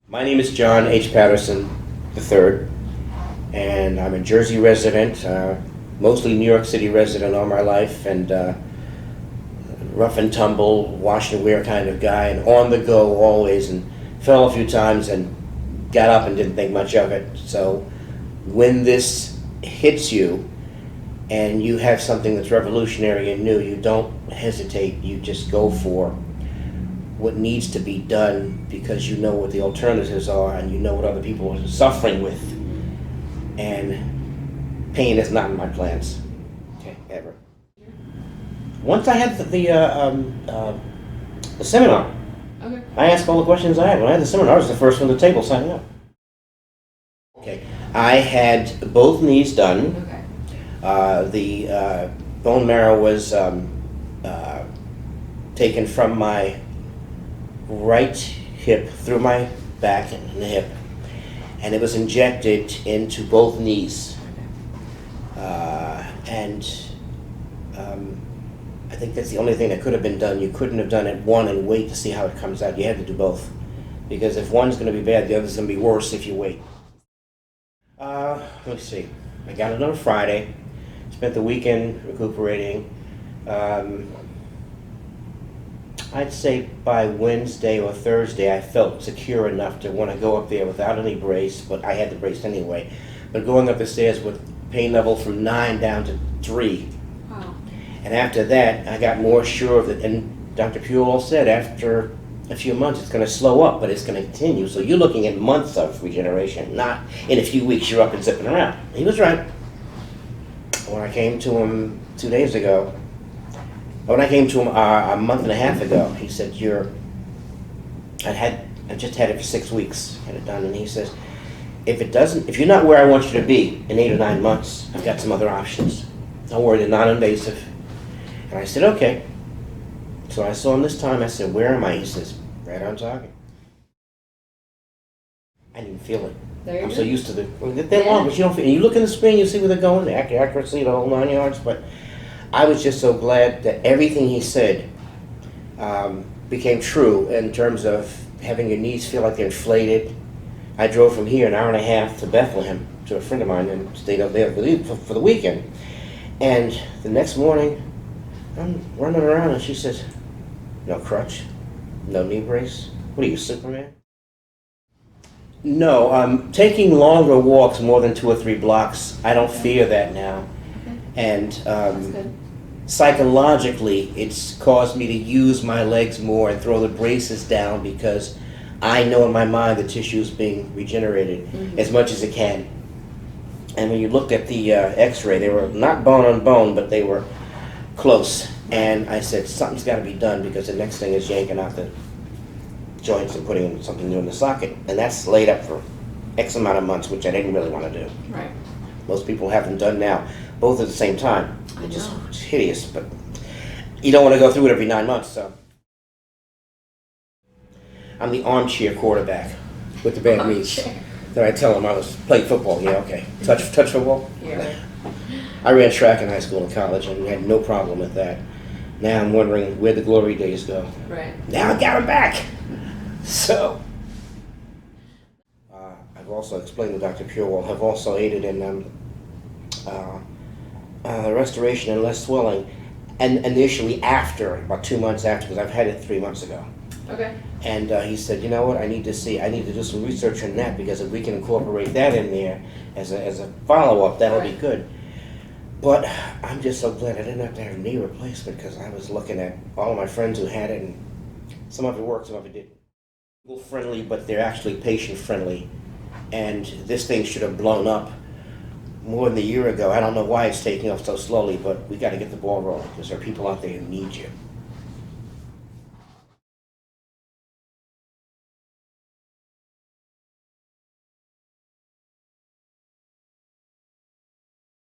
My name is John H Patterson III, and I'm a Jersey resident, mostly New York City resident all my life, and rough and tumble, wash and wear kind of guy, and on the go always, and fell a few times and got up and didn't think much of it. So when this hits you and you have something that's revolutionary and new, you don't hesitate, you just go for what needs to be done because you know what the alternatives are and you know what other people are suffering with. And pain is not in my plans, okay, ever. Once I had the seminar, Okay. I asked all the questions I had. When I had the seminar, I was the first one at the table signing up. Okay, I had both knees done. Okay. The bone marrow was taken from my right hip through my back and the hip, and it was injected into both knees. I think that's the only thing that could have been done. You couldn't have done it one and wait to see how it comes out. You had to do both, because if one's going to be bad, the other's going to be worse if you wait. Let me see. I got it on Friday. Spent the weekend recuperating. I'd say by Wednesday or Thursday I felt secure enough to want to go up there without any brace, but I had the brace anyway. But going up the stairs with pain level from 9 down to 3. Wow. And after that, I got more sure of it. And Dr. Puel said after a few months it's going to slow up, but it's going to continue. So you're looking at months of regeneration, not in a few weeks you're up and zipping around. He was right. When I came to him 2 days ago, when I came to him a month and a half ago, he said, I just had it for 6 weeks, had it done, and he says, if you're not where I want you to be in 8 or 9 months, I've got some other options. Don't worry, they're non-invasive. And I said, okay. So I saw him this time, I said, where am I? He says, right on target. I didn't feel it. I'm so used to they're long, but you don't feel it. You look in the screen, you see where they're going, the accuracy, the whole 9 yards, but I was just so glad that everything he said became true in terms of having your knees feel like they're inflated. I drove from here an hour and a half to Bethlehem to a friend of mine and stayed up there for the weekend. And the next morning, I'm running around and she says, no crutch, no knee brace. What are you, Superman? No, taking longer walks, more than 2 or 3 blocks, I don't fear that now. And That's good. psychologically, it's caused me to use my legs more and throw the braces down because I know in my mind the tissue is being regenerated as much as it can. And when you looked at the x-ray, they were not bone on bone, but they were close. And I said, something's got to be done because the next thing is yanking out the joints and putting something new in the socket. And that's laid up for X amount of months, which I didn't really want to do. Right. Most people have them done now, both at the same time. I It's just know. it's hideous, but you don't want to go through it every 9 months, so. I'm the armchair quarterback with the bad knees. Armchair. Then I tell them I was playing football. Yeah, okay. Touch football? Yeah. I ran track in high school and college and had no problem with that. Now I'm wondering where the glory days go. Right. Now I got them back. So, I've also explained to Dr. Puel, I've also aided in restoration and less swelling, and initially after, about 2 months after, because I've had it 3 months ago. Okay. And he said, you know what, I need to do some research on that, because if we can incorporate that in there as a follow-up, that'll be Right. good. But I'm just so glad I didn't have to have a knee replacement, because I was looking at all of my friends who had it, and some of it worked, some of it didn't. People friendly, but they're actually patient friendly. And this thing should have blown up more than a year ago. I don't know why it's taking off so slowly, but we got to get the ball rolling because there are people out there who need you.